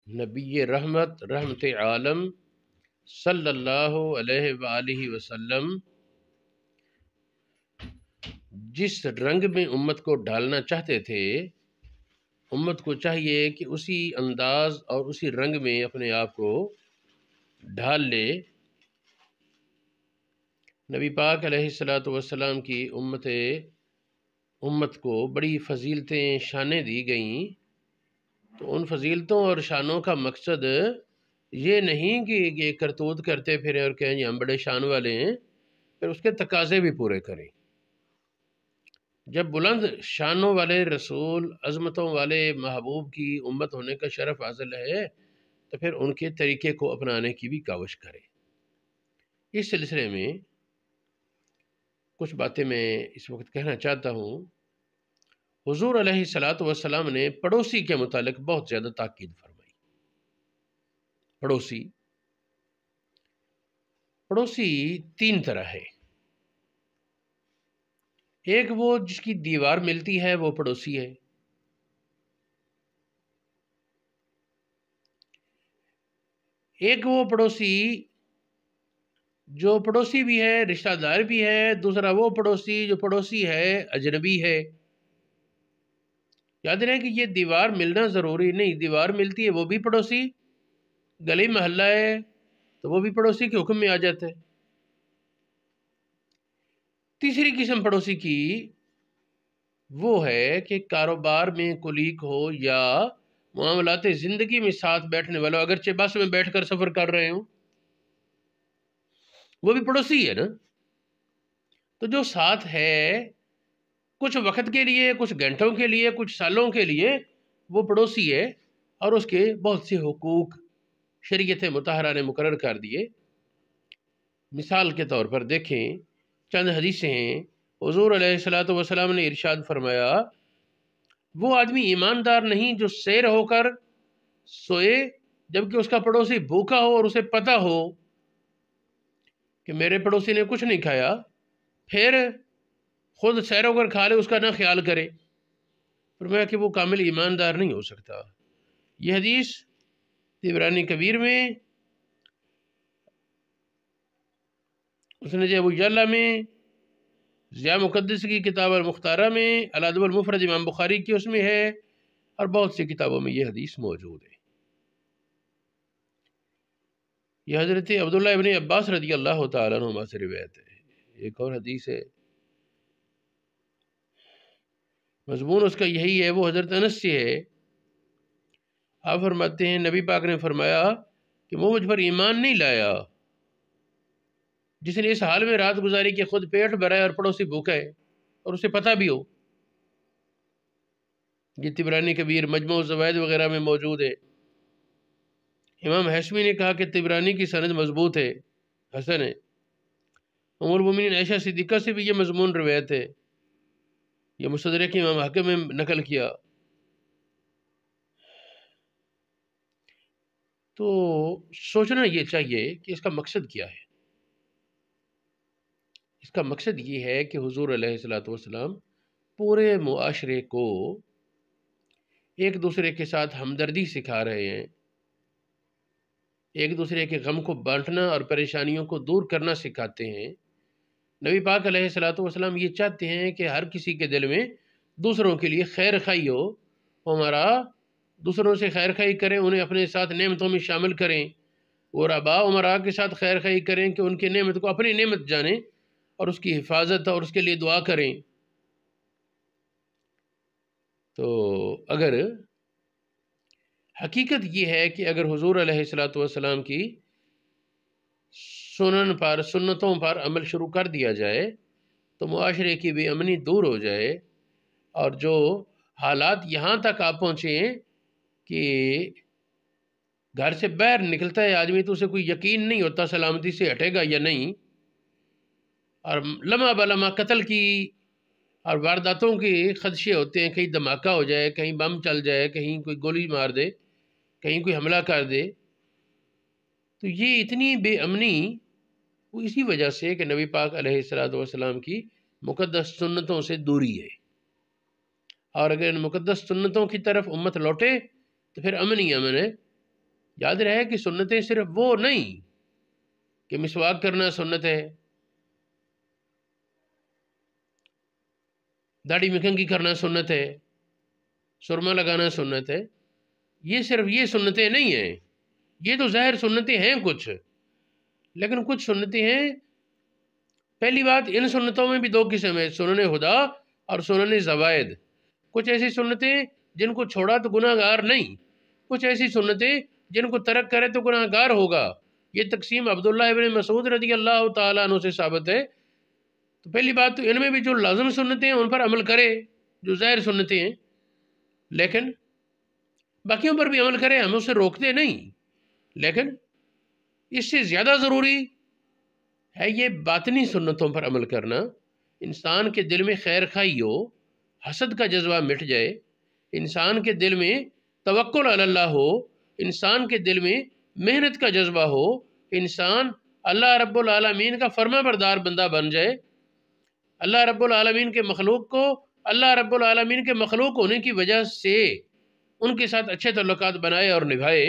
نبی رحمت رحمت عالم صلی اللہ علیہ وآلہ وسلم جس رنگ میں امت کو ڈالنا چاہتے تھے، امت کو چاہیے کہ اسی انداز اور اسی رنگ میں اپنے آپ کو ڈھال لے۔ نبی پاک علیہ الصلاۃ والسلام کی امت کو بڑی فضیلتیں شانیں دی گئیں، تو ان فضیلتوں اور شانوں کا مقصد یہ نہیں کہ یہ کرتوت کرتے پھریں اور کہیں ہم بڑے شان والے ہیں، پھر اس کے تقاضے بھی پورے کریں۔ جب بلند شانوں والے رسول، عظمتوں والے محبوب کی امت ہونے کا شرف حاصل ہے، تو پھر ان کے طریقے کو اپنانے کی بھی کاوش کریں۔ اس سلسلے میں کچھ باتیں میں اس وقت کہنا چاہتا ہوں۔ حضور علیہ الصلاۃ والسلام نے پڑوسی کے متعلق بہت زیادہ تاکید فرمائی۔ پڑوسی تین طرح ہے۔ ایک وہ جس کی دیوار ملتی ہے، وہ پڑوسی ہے۔ ایک وہ پڑوسی جو پڑوسی بھی ہے، رشتہ دار بھی ہے۔ دوسرا وہ پڑوسی جو پڑوسی ہے، اجنبی ہے۔ یاد رہے کہ یہ دیوار ملنا ضروری نہیں، دیوار ملتی ہے وہ بھی پڑوسی، گلی محلہ ہے تو وہ بھی پڑوسی کے حکم میں آ جاتا ہے۔ تیسری قسم پڑوسی کی وہ ہے کہ کاروبار میں کولیگ ہو یا معاملات زندگی میں ساتھ بیٹھنے والا، اگرچہ بس میں بیٹھ کر سفر کر رہے ہوں، وہ بھی پڑوسی ہے نا۔ تو جو ساتھ ہے کچھ وقت کے لیے، کچھ گھنٹوں کے لیے، کچھ سالوں کے لیے، وہ پڑوسی ہے، اور اس کے بہت سے حقوق شریعت مطہرہ نے مقرر کر دیے۔ مثال کے طور پر دیکھیں، چند حدیثیں ہیں۔ حضور علیہ الصلاۃ والسلام نے ارشاد فرمایا، وہ آدمی ایماندار نہیں جو سیر ہو کر سوئے جبکہ اس کا پڑوسی بھوکا ہو اور اسے پتہ ہو کہ میرے پڑوسی نے کچھ نہیں کھایا، پھر خود سیر ہو کر کھا لے، اس کا نہ خیال کرے۔ فرمایا کہ وہ کامل ایماندار نہیں ہو سکتا۔ یہ حدیث طبرانی کبیر میں، مسند ابو یعلا میں، ضیاء مقدس کی کتاب المختارہ میں، الادب المفرد امام بخاری کی اس میں ہے، اور بہت سی کتابوں میں یہ حدیث موجود ہے۔ یہ حضرت عبداللہ ابن عباس رضی اللہ تعالیٰ عنہما سے روایت ہے۔ ایک اور حدیث ہے، مضمون اس کا یہی ہے، وہ حضرت انس سے ہے۔ آپ فرماتے ہیں نبی پاک نے فرمایا کہ وہ مجھ پر ایمان نہیں لایا جس نے اس حال میں رات گزاری کہ خود پیٹ بھرا ہے اور پڑوسی بھوکا ہے اور اسے پتہ بھی ہو۔ یہ طبرانی کبیر، مجموع الزوائد وغیرہ میں موجود ہے۔ امام ہاشمی نے کہا کہ طبرانی کی سند مضبوط ہے، حسن ہے۔ ام المومنین عائشہ صدیقہ سے بھی یہ مضمون روایت ہے، یہ مستدرک امام حاکم میں نقل کیا۔ تو سوچنا یہ چاہیے کہ اس کا مقصد کیا ہے۔ اس کا مقصد یہ ہے کہ حضور علیہ الصلوۃ والسلام پورے معاشرے کو ایک دوسرے کے ساتھ ہمدردی سکھا رہے ہیں، ایک دوسرے کے غم کو بانٹنا اور پریشانیوں کو دور کرنا سکھاتے ہیں۔ نبی پاک علیہ الصلوۃ والسلام یہ چاہتے ہیں کہ ہر کسی کے دل میں دوسروں کے لیے خیر خواہی ہو، ہمارا دوسروں سے خیر خواہی کریں، انہیں اپنے ساتھ نعمتوں میں شامل کریں، اور آباء امراء کے ساتھ خیر خواہی کریں کہ ان کی نعمت کو اپنی نعمت جانیں اور اس کی حفاظت اور اس کے لیے دعا کریں۔ تو اگر حقیقت یہ ہے کہ اگر حضور علیہ الصلوۃ والسلام کی سنتوں پر عمل شروع کر دیا جائے تو معاشرے کی بے امنی دور ہو جائے، اور جو حالات یہاں تک آپ پہنچے ہیں کہ گھر سے باہر نکلتا ہے آدمی تو اسے کوئی یقین نہیں ہوتا سلامتی سے ہٹے گا یا نہیں، اور لمحہ بلمحہ قتل کی اور وارداتوں کے خدشے ہوتے ہیں، کہیں دھماکہ ہو جائے، کہیں بم چل جائے، کہیں کوئی گولی مار دے، کہیں کوئی حملہ کر دے۔ تو یہ اتنی بے امنی وہ اسی وجہ سے کہ نبی پاک علیہ الصلوۃ والسلام کی مقدس سنتوں سے دوری ہے، اور اگر ان مقدس سنتوں کی طرف امت لوٹے تو پھر امن ہی امن ہے، یاد رہے کہ سنتیں صرف وہ نہیں کہ مسواک کرنا سنت ہے، داڑھی مکنگی کرنا سنت ہے، سرما لگانا سنت ہے، یہ صرف یہ سنتیں نہیں ہیں. یہ تو ظاہر سنتیں ہیں کچھ، لیکن کچھ سنتیں ہیں. پہلی بات، ان سنتوں میں بھی دو قسم ہے، سنن ہدا اور سنن زوائد. کچھ ایسی سنتیں جن کو چھوڑا تو گناہ گار نہیں، کچھ ایسی سنتیں جن کو ترک کرے تو گناہ گار ہوگا. یہ تقسیم عبداللہ ابن مسعود رضی اللہ تعالیٰ عنہ سے ثابت ہے. تو پہلی بات تو ان میں بھی جو لازم سنتیں ہیں ان پر عمل کرے، جو ظاہر سنتیں ہیں، لیکن باقیوں پر بھی عمل کرے، ہم اسے روکتے نہیں. لیکن اس سے زیادہ ضروری ہے یہ باطنی سنتوں پر عمل کرنا. انسان کے دل میں خیر خواہی ہو، حسد کا جذبہ مٹ جائے، انسان کے دل میں توکل علی اللہ ہو، انسان کے دل میں محنت کا جذبہ ہو، انسان اللہ رب العالمین کا فرما بردار بندہ بن جائے، اللہ رب العالمین کے مخلوق کو اللہ رب العالمین کے مخلوق ہونے کی وجہ سے ان کے ساتھ اچھے تعلقات بنائے اور نبھائے.